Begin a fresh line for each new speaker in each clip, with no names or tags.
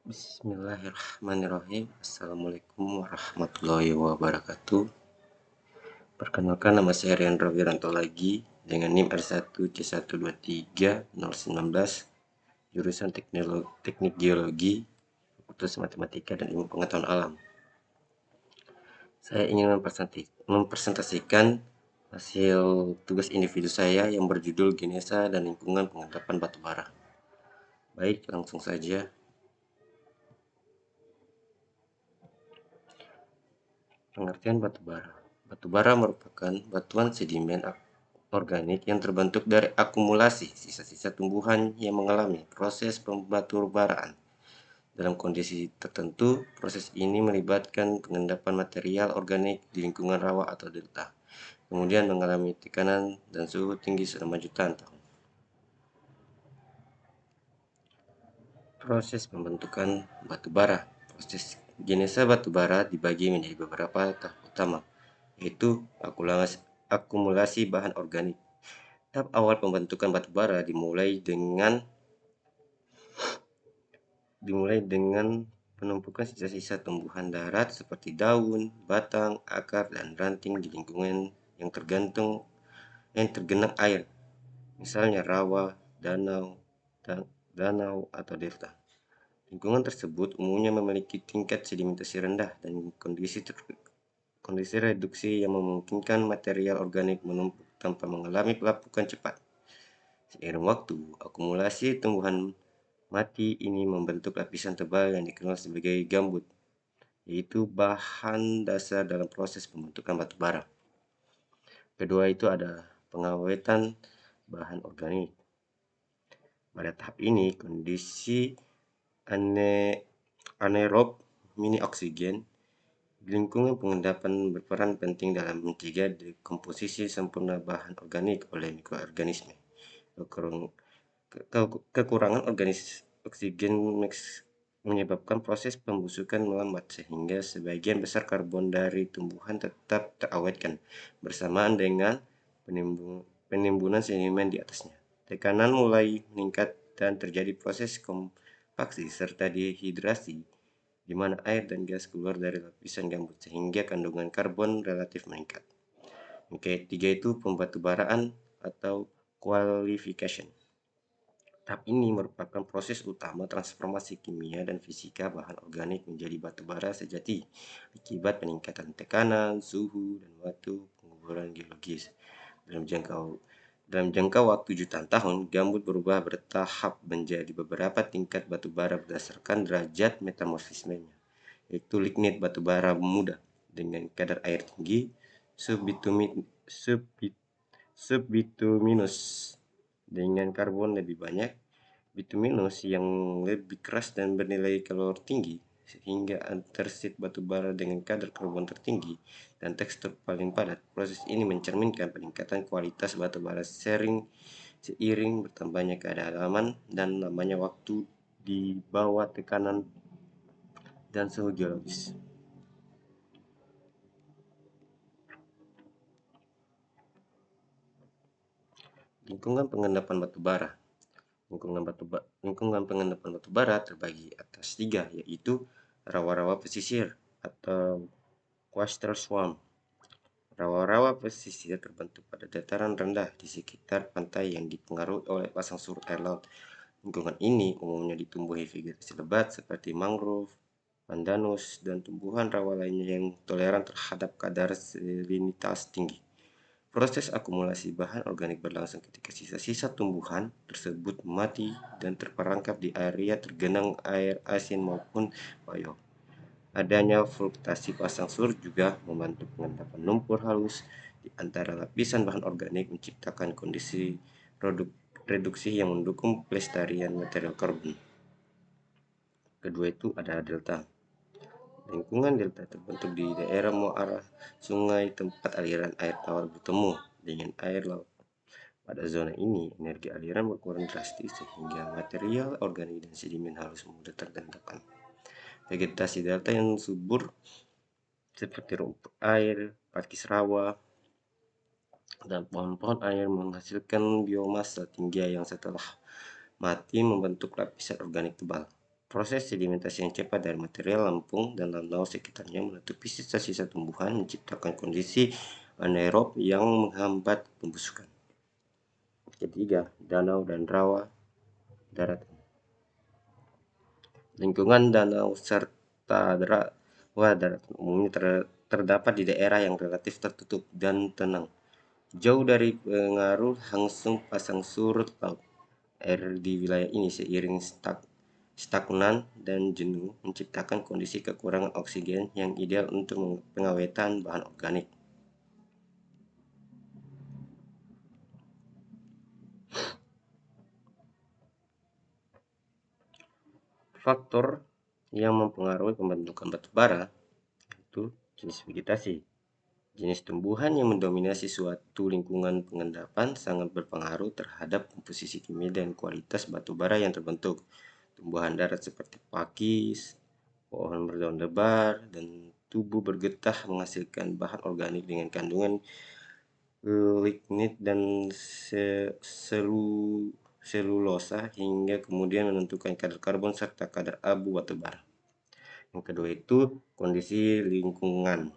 Bismillahirrahmanirrahim. Assalamualaikum warahmatullahi wabarakatuh. Perkenalkan, nama saya Rian Wiranto lagi dengan NIM R1C123-019, jurusan Teknik Geologi, Fakultas Matematika dan Ilmu Pengetahuan Alam. Saya ingin mempresentasikan hasil tugas individu saya yang berjudul Genesa dan Lingkungan Pengendapan Batu Bara. Baik, langsung saja. Pengertian batu bara. Batu bara merupakan batuan sedimen organik yang terbentuk dari akumulasi sisa-sisa tumbuhan yang mengalami proses pembatubaraan. Dalam kondisi tertentu, proses ini melibatkan pengendapan material organik di lingkungan rawa atau delta, kemudian mengalami tekanan dan suhu tinggi selama jutaan tahun. Proses pembentukan batu bara. Proses genesa batu bara dibagi menjadi beberapa tahap utama, yaitu akumulasi bahan organik. Tahap awal pembentukan batu bara dimulai dengan penumpukan sisa-sisa tumbuhan darat seperti daun, batang, akar, dan ranting di lingkungan yang tergenang air, misalnya rawa, danau atau delta. Lingkungan tersebut umumnya memiliki tingkat sedimentasi rendah dan kondisi reduksi yang memungkinkan material organik menumpuk tanpa mengalami pelapukan cepat. Seiring waktu, akumulasi tumbuhan mati ini membentuk lapisan tebal yang dikenal sebagai gambut, yaitu bahan dasar dalam proses pembentukan batu bara. Kedua itu ada pengawetan bahan organik. Pada tahap ini, kondisi anaerob mini oksigen di lingkungan pengendapan berperan penting dalam mencegah dekomposisi sempurna bahan organik oleh mikroorganisme. Kekurangan oksigen menyebabkan proses pembusukan melambat, sehingga sebagian besar karbon dari tumbuhan tetap terawetkan bersamaan dengan penimbunan sedimen di atasnya. Tekanan mulai meningkat dan terjadi proses kompaksi serta dehidrasi, di mana air dan gas keluar dari lapisan gambut sehingga kandungan karbon relatif meningkat. Ketiga itu pembatubaraan atau qualification. Tahap ini merupakan proses utama transformasi kimia dan fisika bahan organik menjadi batu bara sejati akibat peningkatan tekanan, suhu, dan waktu penguburan geologis. Dalam jangka waktu jutaan tahun, gambut berubah bertahap menjadi beberapa tingkat batu bara berdasarkan derajat metamorfismenya, yaitu lignit batu bara muda dengan kadar air tinggi, subbituminous dengan karbon lebih banyak, bituminous yang lebih keras dan bernilai kalor tinggi, sehingga antrasit batu bara dengan kadar karbon tertinggi dan tekstur paling padat. Proses ini mencerminkan peningkatan kualitas batu bara seiring bertambahnya kedalaman dan lamanya waktu di bawah tekanan dan suhu geologis. Lingkungan pengendapan batu bara. Lingkungan pengendapan batu bara terbagi atas 3, yaitu rawa-rawa pesisir atau coastal swamp. Rawa-rawa pesisir terbentuk pada dataran rendah di sekitar pantai yang dipengaruhi oleh pasang surut air laut. Lingkungan ini umumnya ditumbuhi vegetasi lebat seperti mangrove, pandanus, dan tumbuhan rawa lainnya yang toleran terhadap kadar salinitas tinggi. Proses akumulasi bahan organik berlangsung ketika sisa-sisa tumbuhan tersebut mati dan terperangkap di area tergenang air asin maupun payau. Adanya fluktuasi pasang surut juga membantu pengendapan lumpur halus di antara lapisan bahan organik, menciptakan kondisi reduksi yang mendukung pelestarian material karbon. Kedua itu ada delta. Lingkungan delta terbentuk di daerah muara sungai tempat aliran air tawar bertemu dengan air laut. Pada zona ini, energi aliran berkurang drastis sehingga material organik dan sedimen halus mudah tergendapan. Vegetasi delta yang subur seperti rumput air, pakis rawa, dan pohon-pohon air menghasilkan biomasa tinggi yang setelah mati membentuk lapisan organik tebal. Proses sedimentasi yang cepat dari material lempung dan laut sekitarnya menutupi sisa-sisa tumbuhan, menciptakan kondisi anaerob yang menghambat pembusukan. Ketiga, danau dan rawa daratan. Lingkungan danau serta rawa daratan umumnya terdapat di daerah yang relatif tertutup dan tenang, jauh dari pengaruh langsung pasang surut laut. Air di wilayah ini seiring stagnan dan jenuh menciptakan kondisi kekurangan oksigen yang ideal untuk pengawetan bahan organik. Faktor yang mempengaruhi pembentukan batu bara itu jenis vegetasi. Jenis tumbuhan yang mendominasi suatu lingkungan pengendapan sangat berpengaruh terhadap komposisi kimia dan kualitas batu bara yang terbentuk. Tumbuhan darat seperti pakis, pohon berdaun lebar, dan tubuh bergetah menghasilkan bahan organik dengan kandungan lignit dan selulosa hingga kemudian menentukan kadar karbon serta kadar abu batu bara. Yang kedua itu kondisi lingkungan.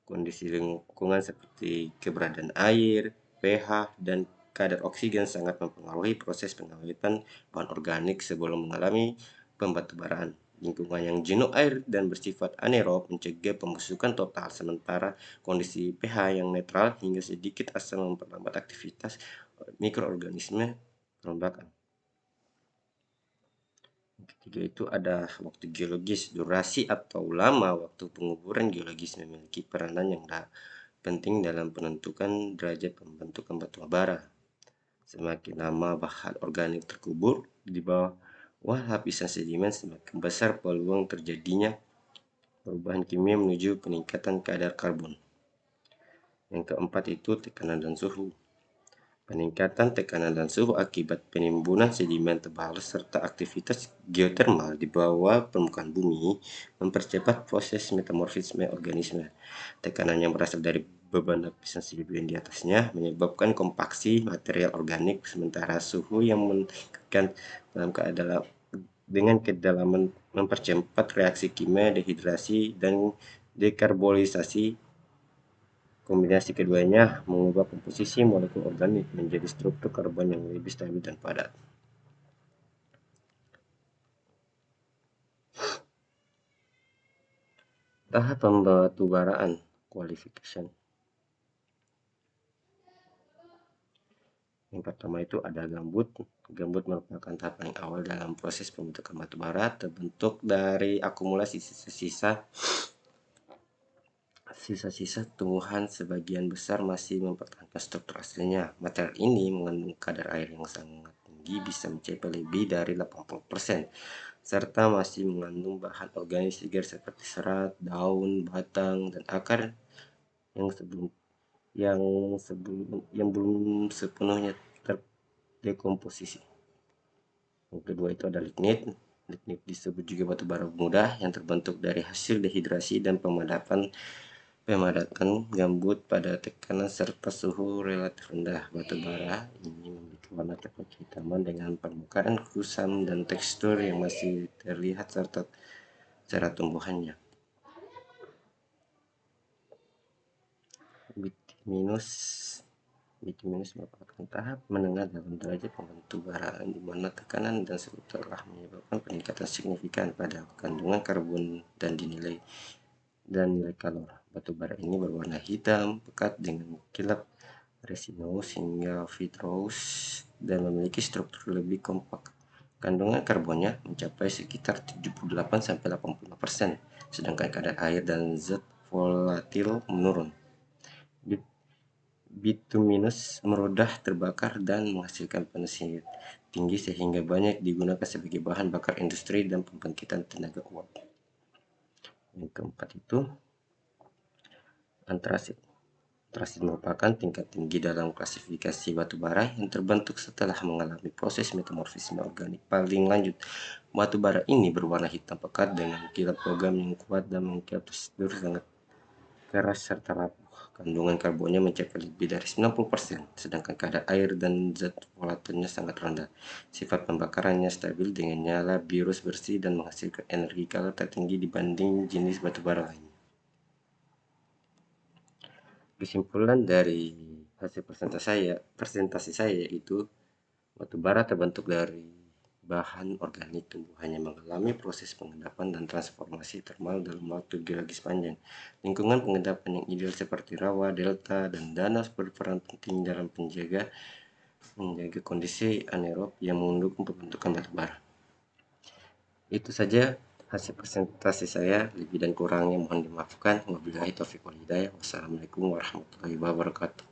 Kondisi lingkungan seperti keberadaan air, pH, dan kadar oksigen sangat mempengaruhi proses pengawetan bahan organik sebelum mengalami pembatubaraan. Lingkungan yang jenuh air dan bersifat anaerob mencegah pembusukan total, sementara kondisi pH yang netral hingga sedikit asam memperlambat aktivitas mikroorganisme perombakan. Yang ketiga itu ada waktu geologis. Durasi atau lama waktu penguburan geologis memiliki peranan yang penting dalam penentukan derajat pembentukan batu bara. Semakin lama bahan organik terkubur di bawah lapisan sedimen, semakin besar peluang terjadinya perubahan kimia menuju peningkatan kadar karbon. Yang keempat itu tekanan dan suhu. Peningkatan tekanan dan suhu akibat penimbunan sedimen tebal serta aktivitas geotermal di bawah permukaan bumi mempercepat proses metamorfisme organisme. Tekanan yang berasal dari beban lapisan sedimen di atasnya menyebabkan kompaksi material organik, sementara suhu yang meningkatkan dengan kedalaman mempercepat reaksi kimia dehidrasi dan dekarbonisasi. Kombinasi keduanya mengubah komposisi molekul organik menjadi struktur karbon yang lebih stabil dan padat. Tahap pembatubaraan qualification. Yang pertama itu ada gambut. Gambut merupakan tahap paling awal dalam proses pembentukan batu bara, terbentuk dari akumulasi sisa-sisa tumbuhan. Sebagian besar masih mempertahankan struktur aslinya. Material ini mengandung kadar air yang sangat tinggi, bisa mencapai lebih dari 80%, serta masih mengandung bahan organik segar seperti serat, daun, batang, dan akar yang belum sepenuhnya terdekomposisi. Yang kedua itu ada lignit. Lignit disebut juga batu bara muda yang terbentuk dari hasil dehidrasi dan pemadatan gambut pada tekanan serta suhu relatif rendah. Batu bara ini memiliki warna coklat kehitaman dengan permukaan kusam dan tekstur yang masih terlihat serta cara tumbuhannya. Bituminus merupakan tahap menengah dalam derajat pembatubaraan di mana tekanan dan suhu telah menyebabkan peningkatan signifikan pada kandungan karbon dan nilai kalor. Batu bara ini berwarna hitam pekat dengan kilap resinous hingga vitreous dan memiliki struktur lebih kompak. Kandungan karbonnya mencapai sekitar 78-85%, sedangkan kadar air dan zat volatil menurun. Bituminus merudah terbakar dan menghasilkan panas tinggi sehingga banyak digunakan sebagai bahan bakar industri dan pembangkitan tenaga uap. Yang keempat itu antrasit. Antrasit merupakan tingkat tinggi dalam klasifikasi batu bara yang terbentuk setelah mengalami proses metamorfisme organik paling lanjut. Batu bara ini berwarna hitam pekat dengan kilap logam yang kuat dan memiliki tekstur sangat keras serta rapuh. kandungan karbonnya mencapai lebih dari 90%, sedangkan kadar air dan zat volatilnya sangat rendah. Sifat pembakarannya stabil dengan nyala biru bersih dan menghasilkan energi kalor tertinggi dibanding jenis batu bara lainnya. Kesimpulan dari hasil presentasi saya yaitu batu bara terbentuk dari bahan organik tumbuhan yang mengalami proses pengendapan dan transformasi termal dalam waktu geologis panjang. Lingkungan pengendapan yang ideal seperti rawa, delta, dan danau berperan penting dalam menjaga kondisi anaerob yang mendukung pembentukan batu bara. Itu saja hasil presentasi saya, lebih dan kurangnya mohon dimaafkan. Wabillahi taufiq wal hidayah. Wassalamualaikum warahmatullahi wabarakatuh.